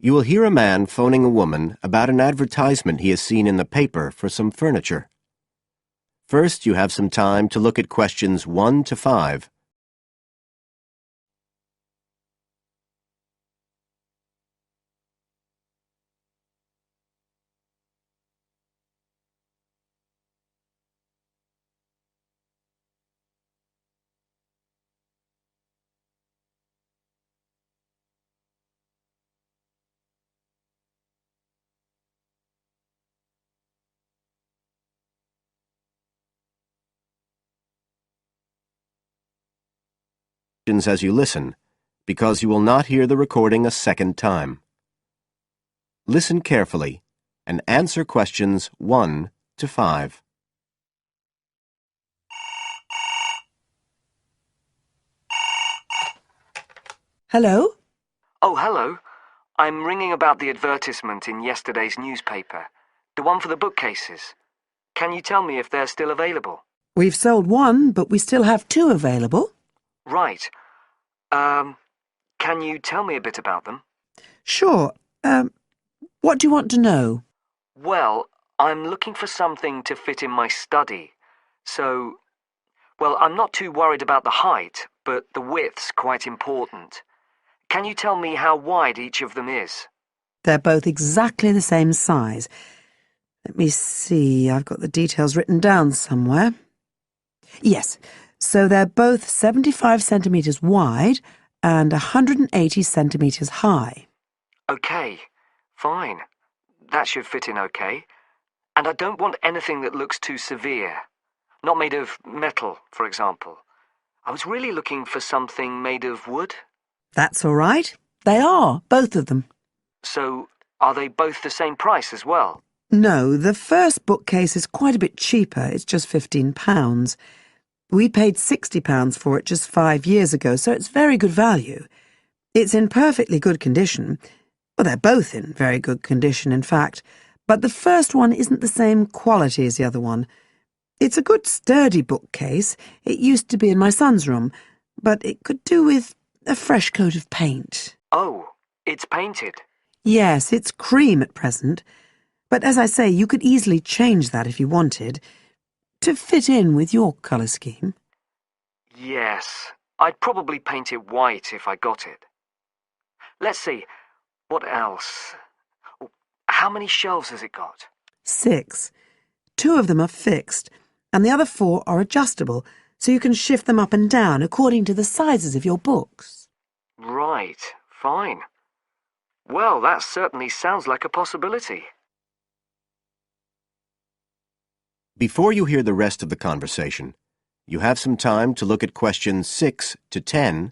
You will hear a man phoning a woman about an advertisement he has seen in the paper for some furniture. First, you have some time to look at questions 1 to 5. As you listen, because you will not hear the recording a second time. Listen carefully and answer questions 1 to 5. Hello? Oh, hello. I'm ringing about the advertisement in yesterday's newspaper. The one for the bookcases. Can you tell me if they're still available? We've sold one, but we still have two available. Right. Can you tell me a bit about them? Sure. What do you want to know? Well, I'm looking for something to fit in my study. Well, I'm not too worried about the height, but the width's quite important. Can you tell me how wide each of them is? They're both exactly the same size. Let me see, I've got the details written down somewhere. Yes, so they're both 75 centimetres wide and 180 centimetres high. Okay, fine. That should fit in okay. And I don't want anything that looks too severe. Not made of metal, for example. I was really looking for something made of wood. That's all right. They are, both of them. So, are they both the same price as well? No, the first bookcase is quite a bit cheaper. It's just £15. We paid £60 for it just 5 years ago, so it's very good value. It's in perfectly good condition. Well, they're both in very good condition, in fact. But the first one isn't the same quality as the other one. It's a good, sturdy bookcase. It used to be in my son's room, but it could do with a fresh coat of paint. Oh, it's painted. Yes, it's cream at present. But as I say, you could easily change that if you wanted, to fit in with your colour scheme. Yes, I'd probably paint it white if I got it. Let's see, what else? Oh, how many shelves has it got? 6. 2 of them are fixed, and the other 4 are adjustable, so you can shift them up and down according to the sizes of your books. Right, fine. Well, that certainly sounds like a possibility. Before you hear the rest of the conversation, you have some time to look at questions 6 to 10.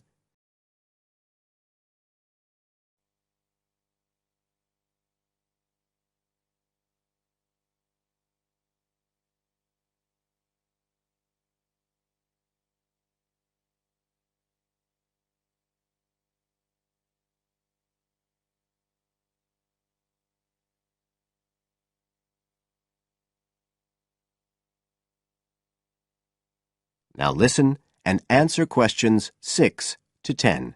Now listen and answer questions 6 to 10.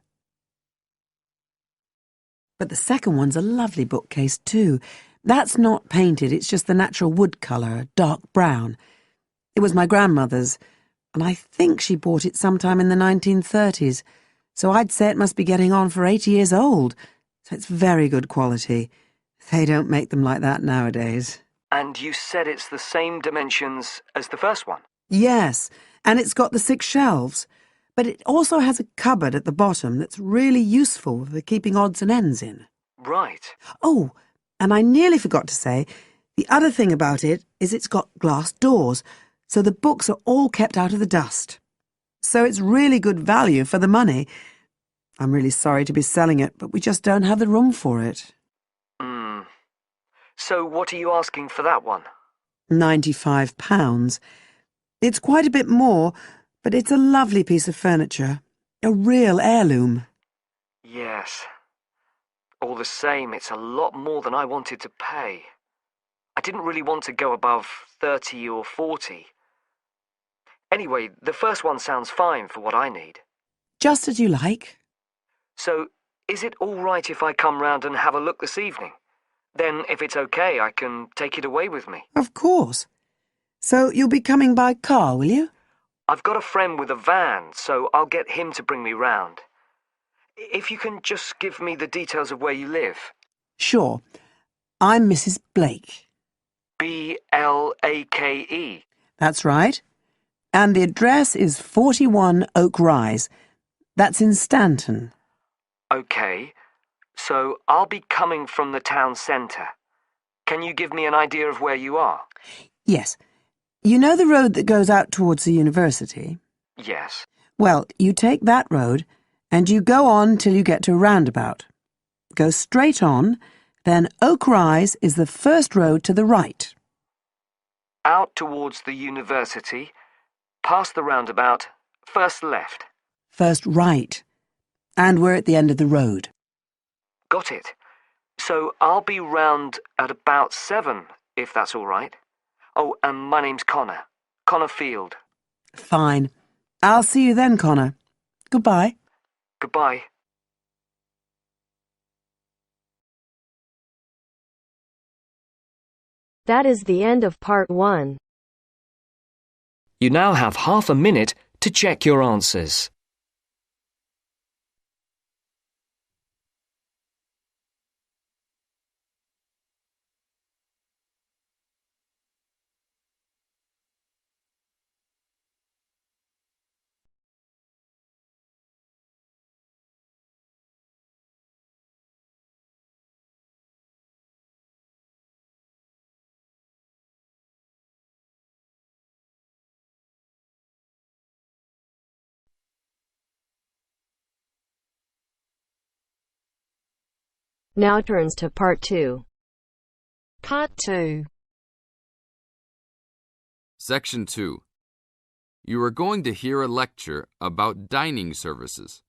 But the second one's a lovely bookcase too. That's not painted, it's just the natural wood colour, dark brown. It was my grandmother's, and I think she bought it sometime in the 1930s, so I'd say it must be getting on for 80 years old, so it's very good quality. They don't make them like that nowadays. And you said it's the same dimensions as the first one? Yes, and it's got the 6 shelves, but it also has a cupboard at the bottom that's really useful for keeping odds and ends in. Right. Oh, and I nearly forgot to say, the other thing about it is it's got glass doors, so the books are all kept out of the dust. So it's really good value for the money. I'm really sorry to be selling it, but we just don't have the room for it. So what are you asking for that one? £95. It's quite a bit more, but it's a lovely piece of furniture. A real heirloom. Yes. All the same, it's a lot more than I wanted to pay. I didn't really want to go above 30 or 40. Anyway, the first one sounds fine for what I need. Just as you like. So, Is it all right if I come round and have a look this evening? Then, if it's okay, I can take it away with me. Of course. So you'll be coming by car, will you? I've got a friend with a van, so I'll get him to bring me round. If you can just give me the details of where you live. Sure. I'm Mrs. Blake. Blake. That's right. And the address is 41 Oak Rise. That's in Stanton. Okay, so I'll be coming from the town centre. Can you give me an idea of where you are? Yes. You know the road that goes out towards the university? Yes. Well, you take that road and you go on till you get to a roundabout. Go straight on, then Oak Rise is the first road to the right. Out towards the university, past the roundabout, first left. First right. And we're at the end of the road. Got it. So I'll be round at about 7, if that's all right. Oh, and my name's Connor. Connor Field. Fine. I'll see you then, Connor. Goodbye. Goodbye. That is the end of part 1. You now have half a minute to check your answers. Now turns to part 2. Part 2. Section 2. You are going to hear a lecture about dining services.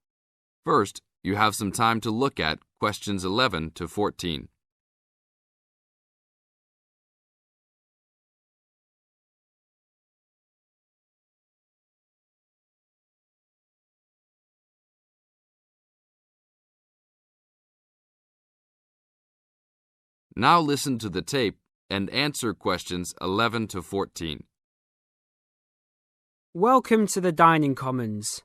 First, you have some time to look at questions 11 to 14. Now listen to the tape and answer questions 11 to 14. Welcome to the Dining Commons.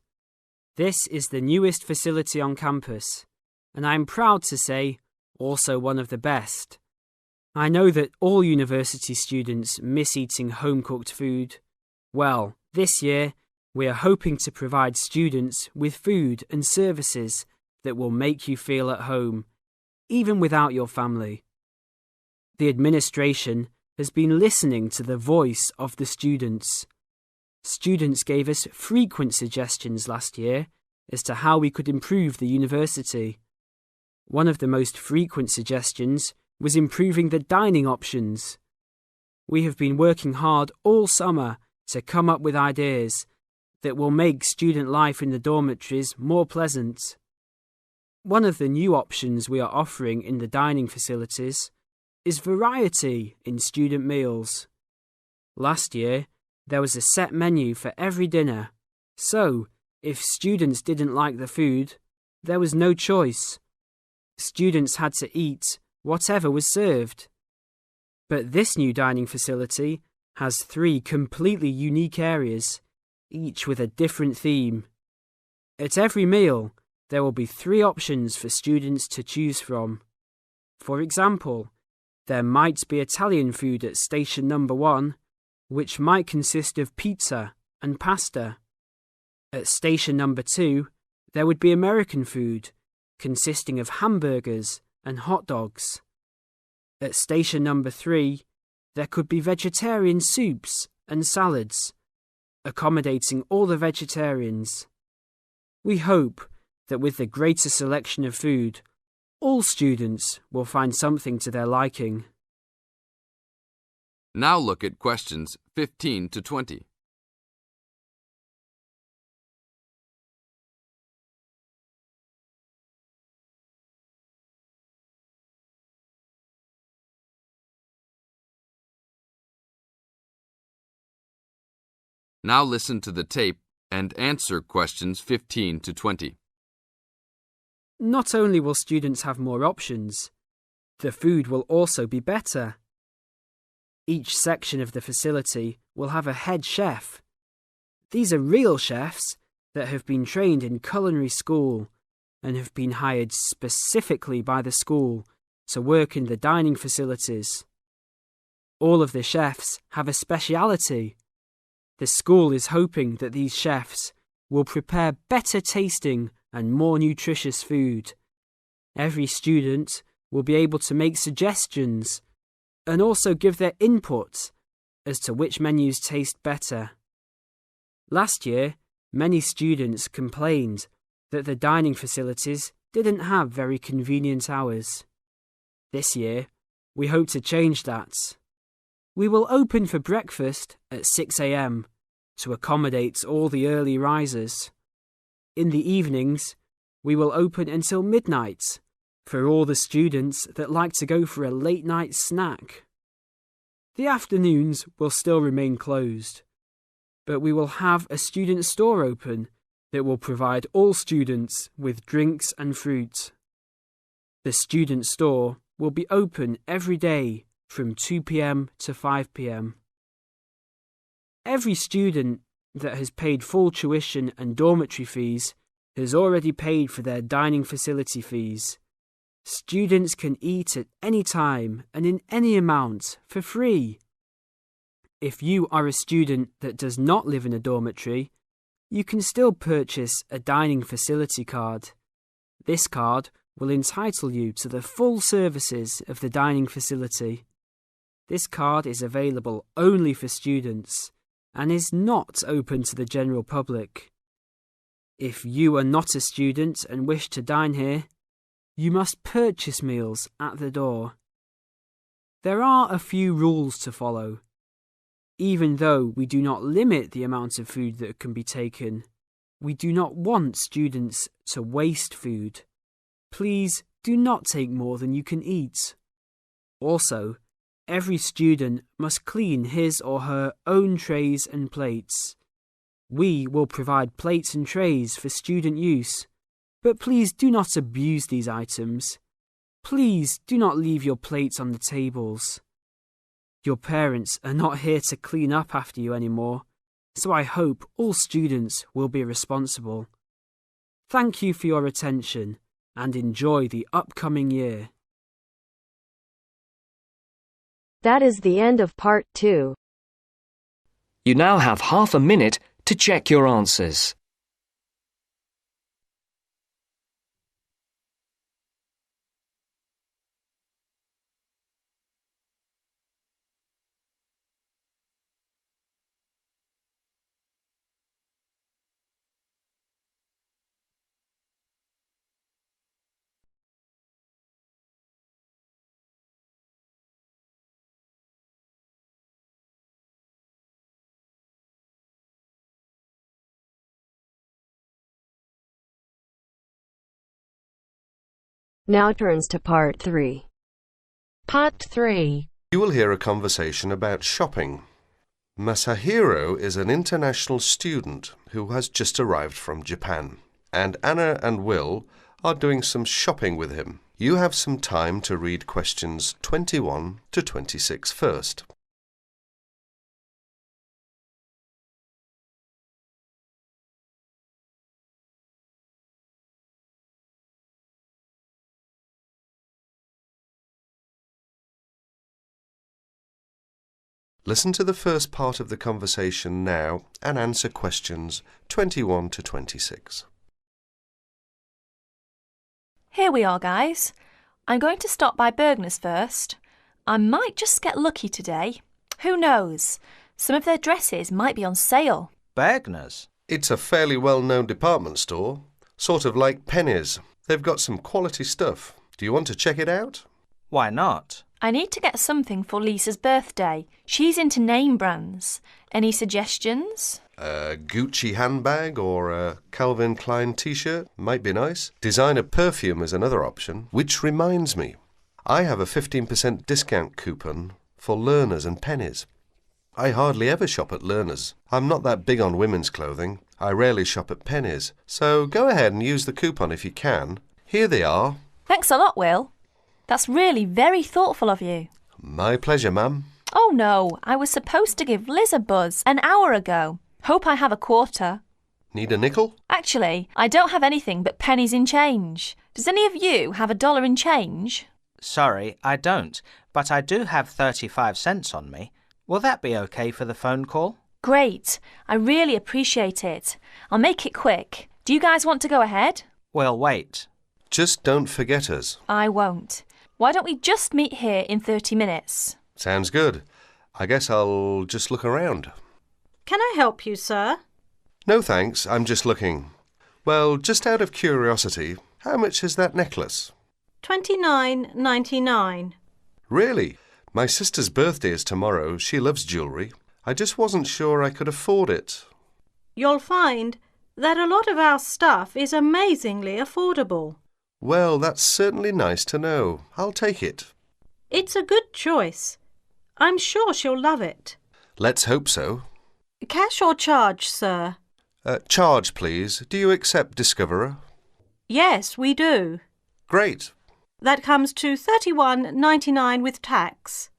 This is the newest facility on campus, and I'm proud to say, also one of the best. I know that all university students miss eating home-cooked food. Well, this year, we are hoping to provide students with food and services that will make you feel at home, even without your family. The administration has been listening to the voice of the students. Students gave us frequent suggestions last year as to how we could improve the university. One of the most frequent suggestions was improving the dining options. We have been working hard all summer to come up with ideas that will make student life in the dormitories more pleasant. One of the new options we are offering in the dining facilities is variety in student meals. Last year, there was a set menu for every dinner, so if students didn't like the food, there was no choice. Students had to eat whatever was served. But this new dining facility has 3 completely unique areas, each with a different theme. At every meal, there will be 3 options for students to choose from. For example, there might be Italian food at station number 1, which might consist of pizza and pasta. At station number 2, there would be American food, consisting of hamburgers and hot dogs. At station number 3, there could be vegetarian soups and salads, accommodating all the vegetarians. We hope that with the greater selection of food, all students will find something to their liking. Now look at questions 15 to 20. Now listen to the tape and answer questions 15 to 20. Not only will students have more options, the food will also be better. Each section of the facility will have a head chef. These are real chefs that have been trained in culinary school and have been hired specifically by the school to work in the dining facilities. All of the chefs have a speciality. The school is hoping that these chefs will prepare better tasting and more nutritious food. Every student will be able to make suggestions and also give their input as to which menus taste better. Last year, many students complained that the dining facilities didn't have very convenient hours. This year, we hope to change that. We will open for breakfast at 6 a.m. to accommodate all the early risers. In the evenings, we will open until midnight for all the students that like to go for a late-night snack. The afternoons will still remain closed, but we will have a student store open that will provide all students with drinks and fruit. The student store will be open every day from 2 p.m. to 5 p.m. Every student that has paid full tuition and dormitory fees has already paid for their dining facility fees. Students can eat at any time and in any amount for free. If you are a student that does not live in a dormitory, you can still purchase a dining facility card. This card will entitle you to the full services of the dining facility. This card is available only for students and is not open to the general public. If you are not a student and wish to dine here, you must purchase meals at the door. There are a few rules to follow. Even though we do not limit the amount of food that can be taken, we do not want students to waste food. Please do not take more than you can eat. Also, every student must clean his or her own trays and plates. We will provide plates and trays for student use, but please do not abuse these items. Please do not leave your plates on the tables. Your parents are not here to clean up after you anymore, so I hope all students will be responsible. Thank you for your attention and enjoy the upcoming year. That is the end of part 2. You now have half a minute to check your answers. Now turns to part 3. Part 3. You will hear a conversation about shopping. Masahiro is an international student who has just arrived from Japan, and Anna and Will are doing some shopping with him. You have some time to read questions 21 to 26 first. Listen to the first part of the conversation now and answer questions 21 to 26. Here we are, guys. I'm going to stop by Bergner's first. I might just get lucky today. Who knows? Some of their dresses might be on sale. Bergner's? It's a fairly well-known department store, sort of like Penny's. They've got some quality stuff. Do you want to check it out? Why not? I need to get something for Lisa's birthday. She's into name brands. Any suggestions? A Gucci handbag or a Calvin Klein t-shirt might be nice. Designer perfume is another option. Which reminds me, I have a 15% discount coupon for Learners and Pennies. I hardly ever shop at Learners. I'm not that big on women's clothing. I rarely shop at Pennies. So go ahead and use the coupon if you can. Here they are. Thanks a lot, Will. That's really very thoughtful of you. My pleasure, ma'am. Oh no, I was supposed to give Liz a buzz an hour ago. Hope I have a quarter. Need a nickel? Actually, I don't have anything but pennies in change. Does any of you have $1 in change? Sorry, I don't, but I do have 35 cents on me. Will that be okay for the phone call? Great. I really appreciate it. I'll make it quick. Do you guys want to go ahead? We'll wait. Just don't forget us. I won't. Why don't we just meet here in 30 minutes? Sounds good. I guess I'll just look around. Can I help you, sir? No thanks, I'm just looking. Well, just out of curiosity, how much is that necklace? $29.99. Really? My sister's birthday is tomorrow. She loves jewellery. I just wasn't sure I could afford it. You'll find that a lot of our stuff is amazingly affordable. Well, that's certainly nice to know. I'll take it. It's a good choice. I'm sure she'll love it. Let's hope so. Cash or charge, sir? Charge, please. Do you accept Discoverer? Yes, we do. Great. That comes to $31.99 with tax.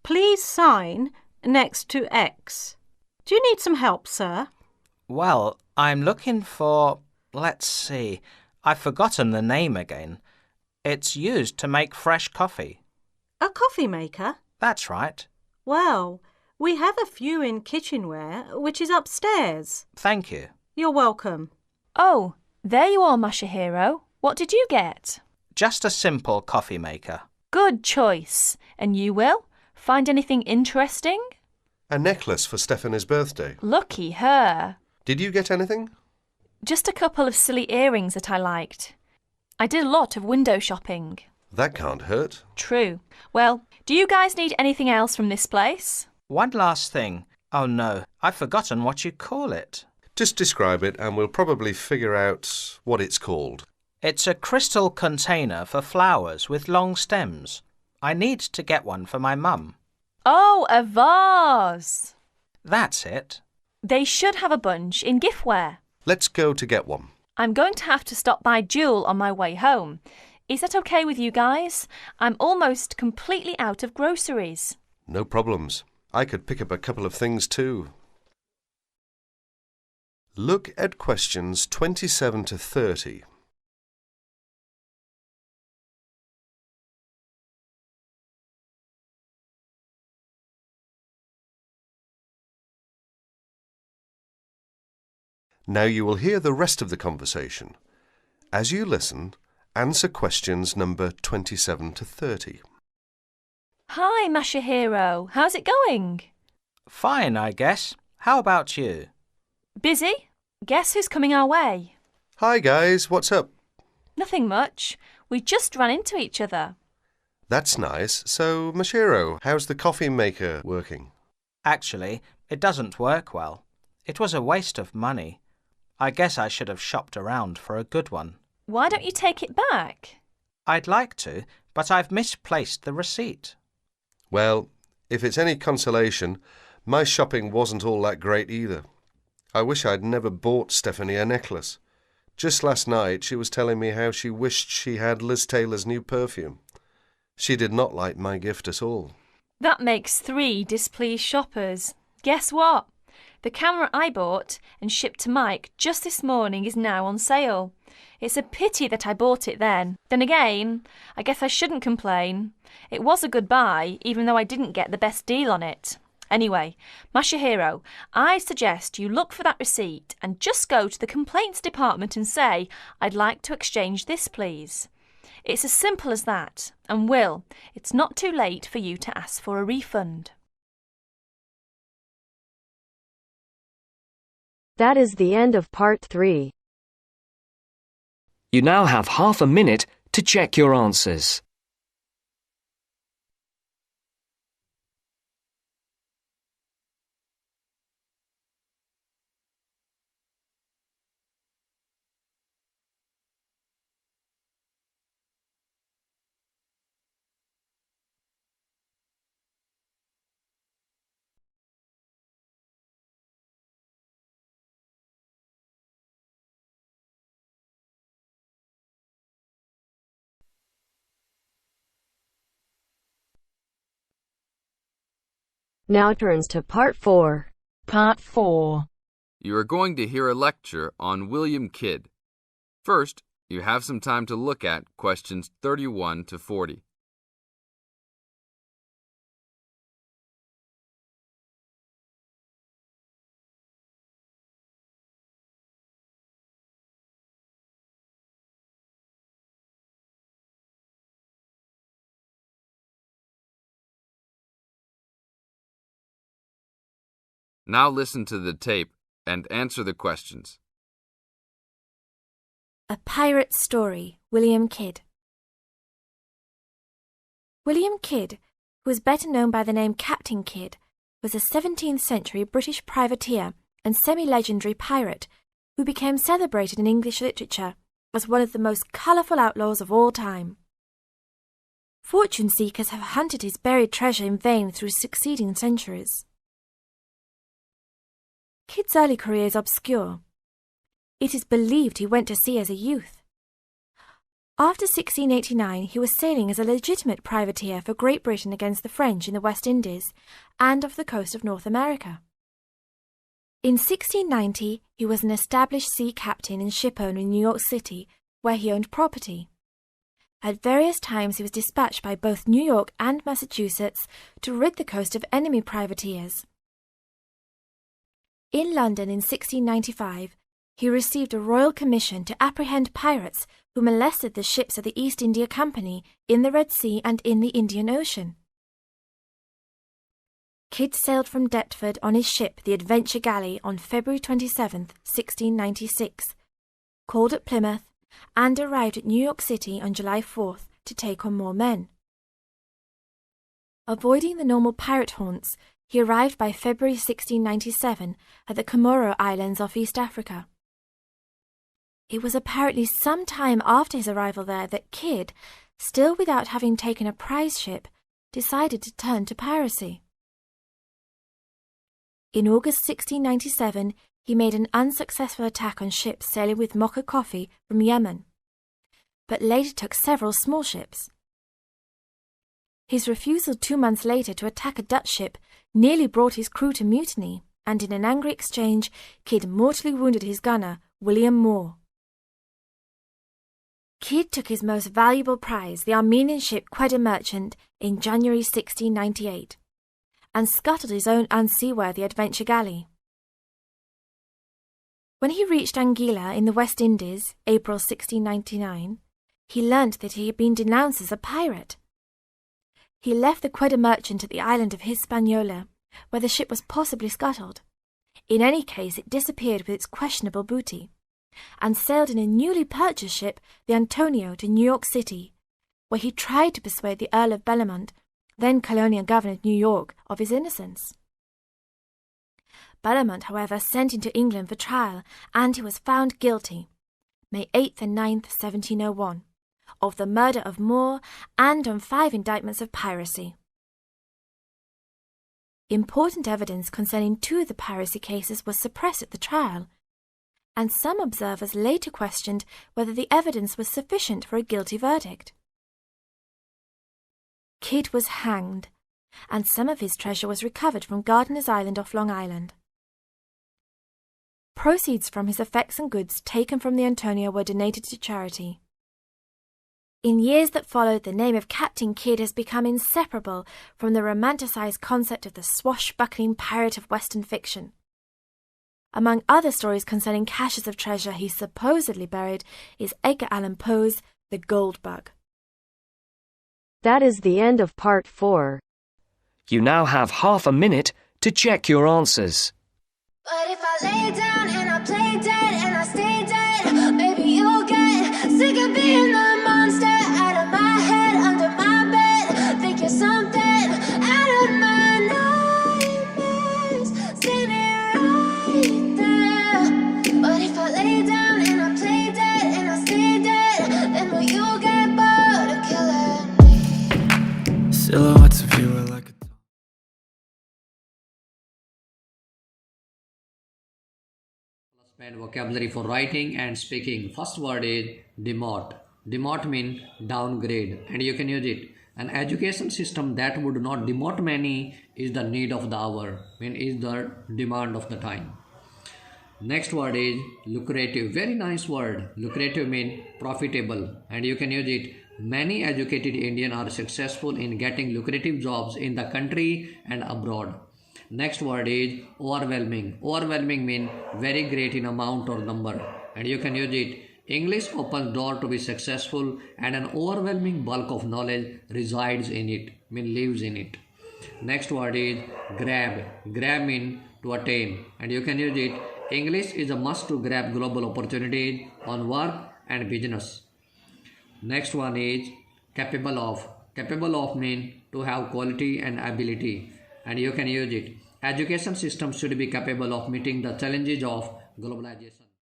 Please sign next to X. Do you need some help, sir? Well, I'm looking for... Let's see. I've forgotten the name again. It's used to make fresh coffee. A coffee maker? That's right. Well, we have a few in kitchenware, which is upstairs. Thank you. You're welcome. Oh, there you are, Masahiro. What did you get? Just a simple coffee maker. Good choice. And you, Will? Find anything interesting? A necklace for Stephanie's birthday. Lucky her. Did you get anything? Just a couple of silly earrings that I liked. I did a lot of window shopping. That can't hurt. True. Well, do you guys need anything else from this place? One last thing. Oh no, I've forgotten what you call it. Just describe it and we'll probably figure out what it's called. It's a crystal container for flowers with long stems. I need to get one for my mum. Oh, a vase. That's it. They should have a bunch in giftware. Let's go to get one. I'm going to have to stop by Jewel on my way home. Is that okay with you guys? I'm almost completely out of groceries. No problems. I could pick up a couple of things too. Look at questions 27 to 30. Now you will hear the rest of the conversation. As you listen, answer questions number 27 to 30. Hi, Masahiro. How's it going? Fine, I guess. How about you? Busy? Guess who's coming our way? Hi guys, what's up? Nothing much. We just ran into each other. That's nice. So, Mashiro, how's the coffee maker working? Actually, it doesn't work well. It was a waste of money. I guess I should have shopped around for a good one. Why don't you take it back? I'd like to, but I've misplaced the receipt. Well, if it's any consolation, my shopping wasn't all that great either. I wish I'd never bought Stephanie a necklace. Just last night she was telling me how she wished she had Liz Taylor's new perfume. She did not like my gift at all. That makes 3 displeased shoppers. Guess what? The camera I bought and shipped to Mike just this morning is now on sale. It's a pity that I bought it then. Then again, I guess I shouldn't complain. It was a good buy, even though I didn't get the best deal on it. Anyway, Masahiro, I suggest you look for that receipt and just go to the complaints department and say, I'd like to exchange this, please. It's as simple as that. And Will, it's not too late for you to ask for a refund. That is the end of part 3. You now have half a minute to check your answers. Now turns to Part 4. Part 4. You are going to hear a lecture on William Kidd. First, you have some time to look at questions 31 to 40. Now listen to the tape and answer the questions. A Pirate Story, William Kidd. William Kidd, who was better known by the name Captain Kidd, was a 17th century British privateer and semi-legendary pirate who became celebrated in English literature as one of the most colourful outlaws of all time. Fortune seekers have hunted his buried treasure in vain through succeeding centuries. Kidd's early career is obscure. It is believed he went to sea as a youth. After 1689, he was sailing as a legitimate privateer for Great Britain against the French in the West Indies and off the coast of North America. In 1690, he was an established sea captain and shipowner in New York City, where he owned property. At various times, he was dispatched by both New York and Massachusetts to rid the coast of enemy privateers. In London in 1695, he received a royal commission to apprehend pirates who molested the ships of the East India Company in the Red Sea and in the Indian Ocean. Kidd sailed from Deptford on his ship, the Adventure Galley, on February 27, 1696, called at Plymouth, and arrived at New York City on July 4th to take on more men. Avoiding the normal pirate haunts, he arrived by February 1697 at the Comoro Islands off East Africa. It was apparently some time after his arrival there that Kidd, still without having taken a prize ship, decided to turn to piracy. In August 1697, he made an unsuccessful attack on ships sailing with mocha coffee from Yemen, but later took several small ships. His refusal 2 months later to attack a Dutch ship nearly brought his crew to mutiny, and in an angry exchange, Kidd mortally wounded his gunner, William Moore. Kidd took his most valuable prize, the Armenian ship Quedda Merchant, in January 1698, and scuttled his own unseaworthy Adventure Galley. When he reached Anguilla in the West Indies, April 1699, he learnt that he had been denounced as a pirate. He left the Quedda Merchant at the island of Hispaniola, where the ship was possibly scuttled. In any case, it disappeared with its questionable booty, and sailed in a newly purchased ship, the Antonio, to New York City, where he tried to persuade the Earl of Bellamont, then colonial governor of New York, of his innocence. Bellamont, however, sent him to England for trial, and he was found guilty, May 8th and 9th, 1701, of the murder of Moore and on 5 indictments of piracy. Important evidence concerning 2 of the piracy cases was suppressed at the trial, and some observers later questioned whether the evidence was sufficient for a guilty verdict. Kidd was hanged, and some of his treasure was recovered from Gardiner's Island off Long Island. Proceeds from his effects and goods taken from the Antonio were donated to charity. In years that followed, the name of Captain Kidd has become inseparable from the romanticized concept of the swashbuckling pirate of Western fiction. Among other stories concerning caches of treasure he supposedly buried is Edgar Allan Poe's The Gold Bug. That is the end of Part 4. You now have half a minute to check your answers. But if I lay down and I play dead and I stay dead, maybe you'll get sick of being the monster out of my head, under my bed. Think you're something out of my nightmares, seen it right there. But if I lay down and I play dead and I stay dead, then will you get bored of killing me? Silhouettes of you are like a and vocabulary for writing and speaking. First word is demote. Demote means downgrade, and you can use it An education system that would not demote many is the need of the hour, is the demand of the time. Next word is lucrative. Very nice word. Lucrative means profitable, and you can use it. Many educated Indians are successful in getting lucrative jobs in the country and abroad. Next word is overwhelming. Overwhelming means very great in amount or number, and you can use it. English opens door to be successful, and an overwhelming bulk of knowledge resides in it, lives in it. Next word is grab. Grab means to attain, and you can use it. English is a must to grab global opportunities on work and business. Next one is capable of. Capable of means to have quality and ability, and you can use it. Education system should be capable of meeting the challenges of globalization.